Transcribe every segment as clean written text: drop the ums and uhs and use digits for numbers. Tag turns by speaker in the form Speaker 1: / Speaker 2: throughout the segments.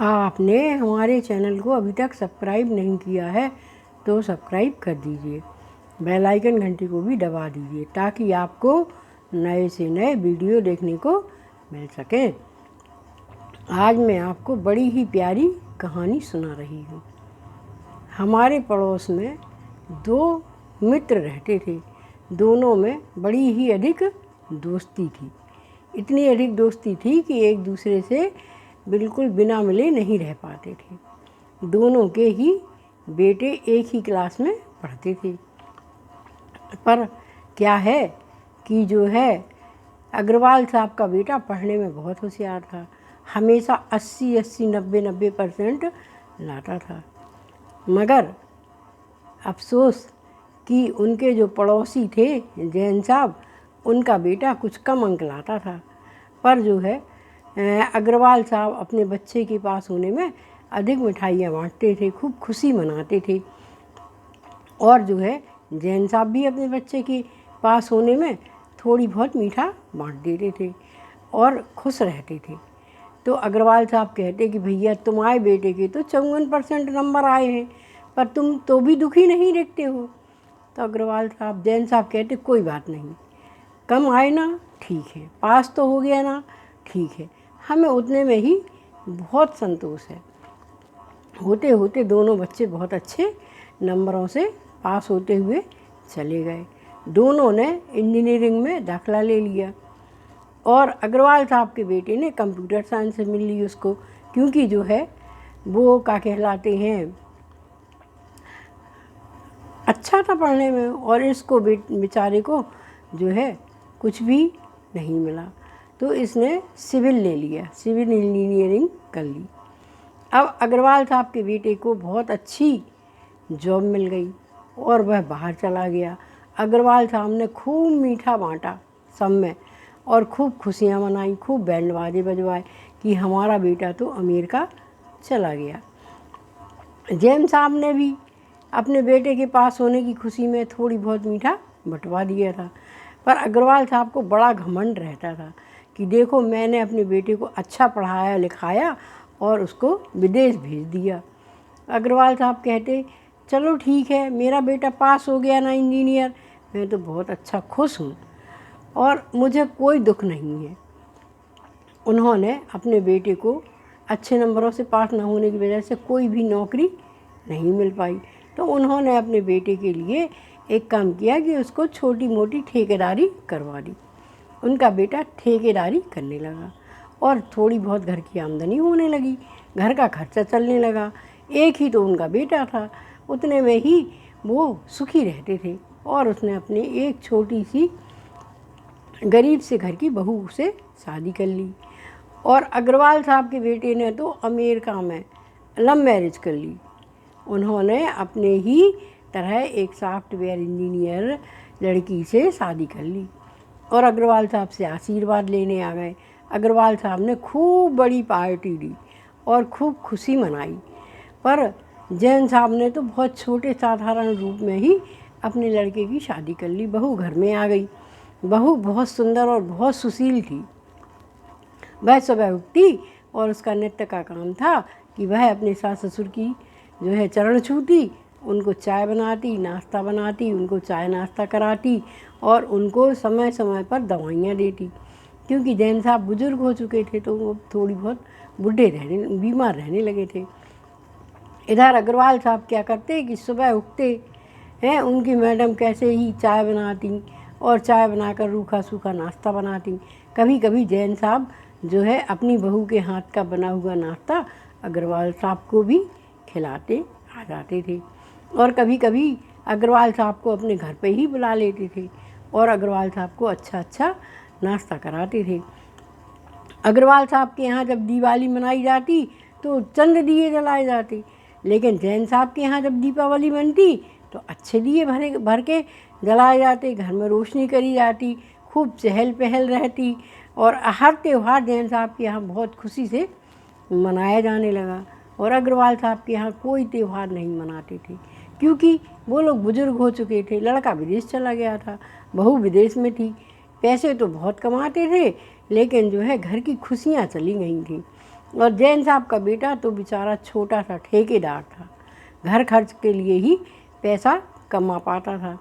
Speaker 1: आपने हमारे चैनल को अभी तक सब्सक्राइब नहीं किया है तो सब्सक्राइब कर दीजिए, बेल आइकन घंटी को भी दबा दीजिए ताकि आपको नए से नए वीडियो देखने को मिल सके। आज मैं आपको बड़ी ही प्यारी कहानी सुना रही हूँ। हमारे पड़ोस में दो मित्र रहते थे। दोनों में बड़ी ही अधिक दोस्ती थी। इतनी अधिक दोस्ती थी कि एक दूसरे से बिल्कुल बिना मिले नहीं रह पाते थे। दोनों के ही बेटे एक ही क्लास में पढ़ते थे। पर क्या है कि जो है अग्रवाल साहब का बेटा पढ़ने में बहुत होशियार था। हमेशा 80-80, 90-90% लाता था। मगर अफसोस कि उनके जो पड़ोसी थे जैन साहब, उनका बेटा कुछ कम अंक लाता था। पर जो है अग्रवाल साहब अपने बच्चे के पास होने में अधिक मिठाइयाँ बांटते थे, खूब खुशी मनाते थे। और जो है जैन साहब भी अपने बच्चे के पास होने में थोड़ी बहुत मीठा बांट देते थे और खुश रहते थे। तो अग्रवाल साहब कहते कि भैया तुम्हारे बेटे के तो 54% नंबर आए हैं, पर तुम तो भी दुखी नहीं दिखते हो। तो अग्रवाल साहब जैन साहब कहते कोई बात नहीं, कम आए ना ठीक है, पास तो हो गया ना ठीक है, हमें उतने में ही बहुत संतोष है। होते होते दोनों बच्चे बहुत अच्छे नंबरों से पास होते हुए चले गए। दोनों ने इंजीनियरिंग में दाखिला ले लिया और अग्रवाल साहब के बेटे ने कंप्यूटर साइंस से मिल ली उसको, क्योंकि जो है वो क्या कहलाते हैं अच्छा था पढ़ने में, और इसको बेचारे को जो है कुछ भी नहीं मिला। तो इसने सिविल ले लिया, सिविल इंजीनियरिंग कर ली। अब अग्रवाल साहब के बेटे को बहुत अच्छी जॉब मिल गई और वह बाहर चला गया। अग्रवाल साहब ने खूब मीठा बांटा सब में और खूब खुशियाँ मनाई, खूब बैंड बाजे बजवाए कि हमारा बेटा तो अमेरिका चला गया। जैन साहब ने भी अपने बेटे के पास होने की खुशी में थोड़ी बहुत मीठा बंटवा दिया था। पर अग्रवाल साहब को बड़ा घमंड रहता था कि देखो मैंने अपने बेटे को अच्छा पढ़ाया लिखाया और उसको विदेश भेज दिया। अग्रवाल साहब कहते चलो ठीक है, मेरा बेटा पास हो गया ना इंजीनियर, मैं तो बहुत अच्छा खुश हूँ और मुझे कोई दुख नहीं है। उन्होंने अपने बेटे को अच्छे नंबरों से पास न होने की वजह से कोई भी नौकरी नहीं मिल पाई। तो उन्होंने अपने बेटे के लिए एक काम किया कि उसको छोटी मोटी ठेकेदारी करवा दी। उनका बेटा ठेकेदारी करने लगा और थोड़ी बहुत घर की आमदनी होने लगी, घर का खर्चा चलने लगा। एक ही तो उनका बेटा था, उतने में ही वो सुखी रहते थे। और उसने अपने एक छोटी सी गरीब से घर की बहू से शादी कर ली। और अग्रवाल साहब के बेटे ने तो अमेरिका में लव मैरिज कर ली। उन्होंने अपने ही तरह एक सॉफ्टवेयर इंजीनियर लड़की से शादी कर ली और अग्रवाल साहब से आशीर्वाद लेने आ गए। अग्रवाल साहब ने खूब बड़ी पार्टी दी और खूब खुशी मनाई। पर जैन साहब ने तो बहुत छोटे साधारण रूप में ही अपने लड़के की शादी कर ली। बहू घर में आ गई। बहू बहुत सुंदर और बहुत सुशील थी। वह सुबह उठती और उसका नित्य का काम था कि वह अपने सास ससुर की जो है चरण छूती, उनको चाय बनाती, नाश्ता बनाती, उनको चाय नाश्ता कराती और उनको समय समय पर दवाइयाँ देती, क्योंकि जैन साहब बुजुर्ग हो चुके थे तो वो थोड़ी बहुत बीमार रहने लगे थे। इधर अग्रवाल साहब क्या करते कि सुबह उठते हैं, उनकी मैडम कैसे ही चाय बनाती और चाय बनाकर रूखा सूखा नाश्ता बनाती। कभी कभी जैन साहब जो है अपनी बहू के हाथ का बना हुआ नाश्ता अग्रवाल साहब को भी खिलाते आ जाते थे और कभी कभी अग्रवाल साहब को अपने घर पे ही बुला लेते थे और अग्रवाल साहब को अच्छा अच्छा नाश्ता कराते थे। अग्रवाल साहब के यहाँ जब दिवाली मनाई जाती तो चंद दिए जलाए जाते, लेकिन जैन साहब के यहाँ जब दीपावली बनती तो अच्छे दिए भर के जलाए जाते, घर में रोशनी करी जाती, खूब चहल पहल रहती और हर त्यौहार जैन साहब के यहाँ बहुत खुशी से मनाया जाने लगा। और अग्रवाल साहब के यहाँ कोई त्यौहार नहीं मनाते थे क्योंकि वो लोग बुजुर्ग हो चुके थे। लड़का विदेश चला गया था, बहू विदेश में थी। पैसे तो बहुत कमाते थे लेकिन जो है घर की खुशियाँ चली गई थी। और जैन साहब का बेटा तो बेचारा छोटा सा ठेकेदार था, घर खर्च के लिए ही पैसा कमा पाता था।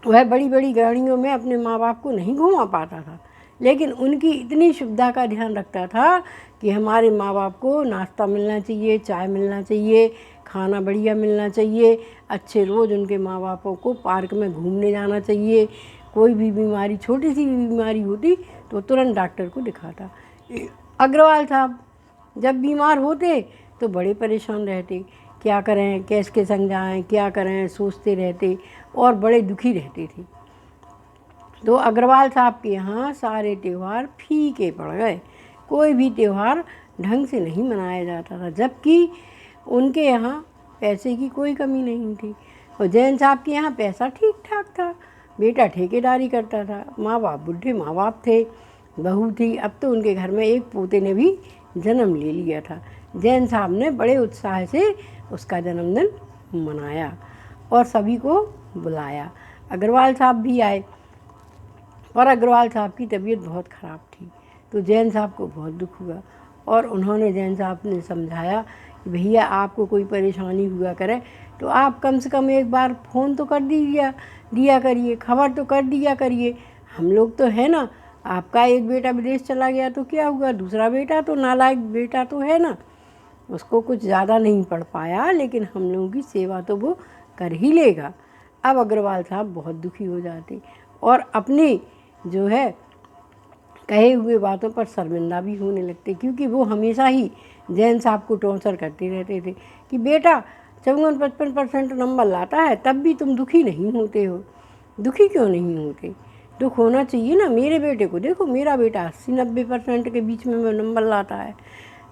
Speaker 1: वह बड़ी बड़ी गाड़ियों में अपने माँ बाप को नहीं घुमा पाता था, लेकिन उनकी इतनी सुविधा का ध्यान रखता था कि हमारे माँ बाप को नाश्ता मिलना चाहिए, चाय मिलना चाहिए, खाना बढ़िया मिलना चाहिए, अच्छे रोज़ उनके माँ बापों को पार्क में घूमने जाना चाहिए। कोई भी बीमारी, छोटी सी भी बीमारी होती तो तुरंत डॉक्टर को दिखाता। अग्रवाल साहब जब बीमार होते तो बड़े परेशान रहते, क्या करें, कैसे समझाएं, क्या करें, सोचते रहते और बड़े दुखी रहते थे। तो अग्रवाल साहब के यहाँ सारे त्यौहार फीके पड़ गए, कोई भी त्यौहार ढंग से नहीं मनाया जाता था, जबकि उनके यहाँ पैसे की कोई कमी नहीं थी। और जैन साहब के यहाँ पैसा ठीक ठाक था, बेटा ठेकेदारी करता था, माँ बाप बूढ़े माँ बाप थे, बहू थी। अब तो उनके घर में एक पोते ने भी जन्म ले लिया था। जैन साहब ने बड़े उत्साह से उसका जन्मदिन मनाया और सभी को बुलाया। अग्रवाल साहब भी आए, पर अग्रवाल साहब की तबीयत बहुत ख़राब थी, तो जैन साहब को बहुत दुख हुआ और उन्होंने, जैन साहब ने समझाया कि भैया आपको कोई परेशानी हुआ करे तो आप कम से कम एक बार फ़ोन तो कर दिया करिए, खबर तो कर दिया करिए। हम लोग तो है ना, आपका एक बेटा विदेश चला गया तो क्या हुआ, दूसरा बेटा तो नालायक बेटा तो है ना, उसको कुछ ज़्यादा नहीं पढ़ पाया, लेकिन हम लोगों की सेवा तो वो कर ही लेगा। अब अग्रवाल साहब बहुत दुखी हो जाते और अपनी जो है कहे हुए बातों पर शर्मिंदा भी होने लगते, क्योंकि वो हमेशा ही जैन साहब को टॉर्चर करते रहते थे कि बेटा 54-55% नंबर लाता है तब भी तुम दुखी नहीं होते हो, दुखी क्यों नहीं होते, दुख होना चाहिए ना। मेरे बेटे को देखो, मेरा बेटा 80-90% के बीच में नंबर लाता है।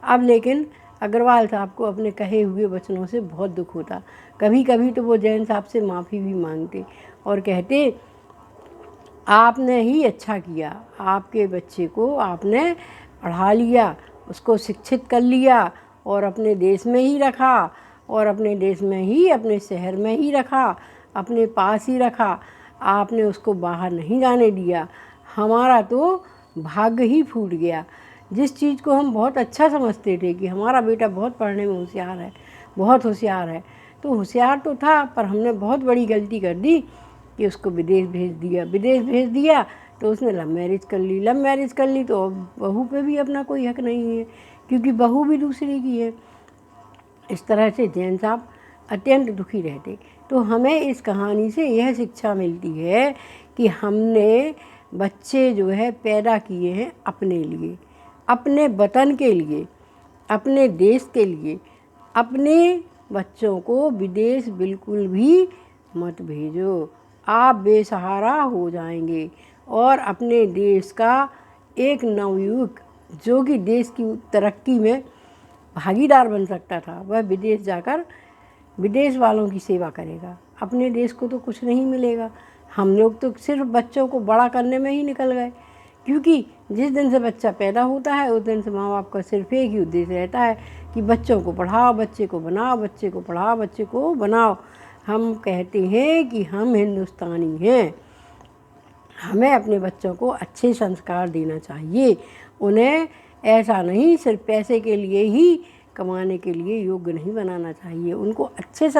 Speaker 1: अब लेकिन अग्रवाल साहब को अपने कहे हुए वचनों से बहुत दुख होता। कभी कभी तो वो जैन साहब से माफ़ी भी मांगते और कहते, आपने ही अच्छा किया, आपके बच्चे को आपने पढ़ा लिया, उसको शिक्षित कर लिया और अपने देश में ही रखा, और अपने देश में ही, अपने शहर में ही रखा, अपने पास ही रखा, आपने उसको बाहर नहीं जाने दिया। हमारा तो भाग्य ही फूट गया। जिस चीज़ को हम बहुत अच्छा समझते थे कि हमारा बेटा बहुत पढ़ने में होशियार है, बहुत होशियार है, तो होशियार तो था, पर हमने बहुत बड़ी गलती कर दी कि उसको विदेश भेज दिया तो उसने लव मैरिज कर ली तो बहू पे भी अपना कोई हक नहीं है, क्योंकि बहू भी दूसरे की है। इस तरह से जैन साहब अत्यंत दुखी रहते। तो हमें इस कहानी से यह शिक्षा मिलती है कि हमने बच्चे जो है पैदा किए हैं अपने लिए, अपने वतन के लिए, अपने देश के लिए। अपने बच्चों को विदेश बिल्कुल भी मत भेजो, आप बेसहारा हो जाएंगे। और अपने देश का एक नवयुवक जो कि देश की तरक्की में भागीदार बन सकता था, वह विदेश जाकर विदेश वालों की सेवा करेगा। अपने देश को तो कुछ नहीं मिलेगा। हम लोग तो सिर्फ बच्चों को बड़ा करने में ही निकल गए, क्योंकि जिस दिन से बच्चा पैदा होता है उस दिन से माँ बाप का सिर्फ एक ही उद्देश्य रहता है कि बच्चों को पढ़ाओ, बच्चे को बनाओ, बच्चे को पढ़ाओ, बच्चे को बनाओ। हम कहते हैं कि हम हिंदुस्तानी हैं, हमें अपने बच्चों को अच्छे संस्कार देना चाहिए। उन्हें ऐसा नहीं सिर्फ पैसे के लिए ही, कमाने के लिए योग्य नहीं बनाना चाहिए। उनको अच्छे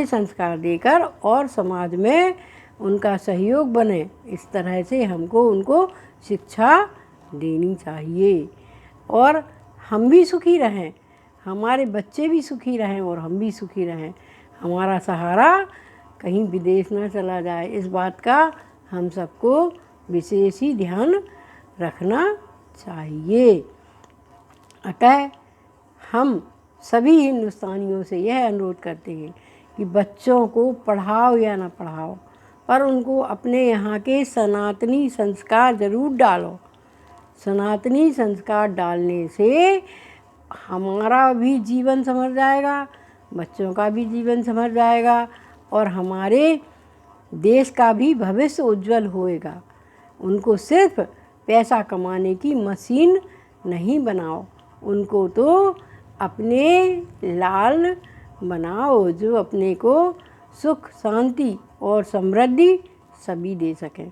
Speaker 1: संस्कार देकर और समाज में उनका सहयोग बने, इस तरह से हमको उनको शिक्षा देनी चाहिए। और हम भी सुखी रहें, हमारे बच्चे भी सुखी रहें और हम भी सुखी रहें। हमारा सहारा कहीं विदेश ना चला जाए, इस बात का हम सबको विशेष ही ध्यान रखना चाहिए। अतः हम सभी हिंदुस्तानियों से यह अनुरोध करते हैं कि बच्चों को पढ़ाओ या ना पढ़ाओ, पर उनको अपने यहाँ के सनातनी संस्कार ज़रूर डालो। सनातनी संस्कार डालने से हमारा भी जीवन संवर जाएगा, बच्चों का भी जीवन संवर जाएगा और हमारे देश का भी भविष्य उज्जवल होएगा। उनको सिर्फ पैसा कमाने की मशीन नहीं बनाओ, उनको तो अपने लाल बनाओ, जो अपने को सुख, शांति और समृद्धि सभी दे सकें।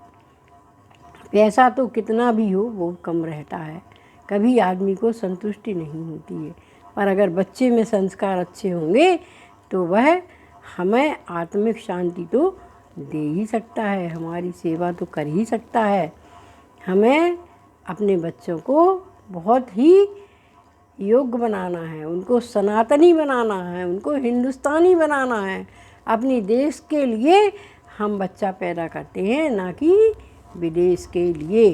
Speaker 1: पैसा तो कितना भी हो वो कम रहता है, कभी आदमी को संतुष्टि नहीं होती है। पर अगर बच्चे में संस्कार अच्छे होंगे तो वह हमें आत्मिक शांति तो दे ही सकता है, हमारी सेवा तो कर ही सकता है। हमें अपने बच्चों को बहुत ही योग्य बनाना है, उनको सनातनी बनाना है, उनको हिंदुस्तानी बनाना है। अपनी देश के लिए हम बच्चा पैदा करते हैं, ना कि विदेश के लिए।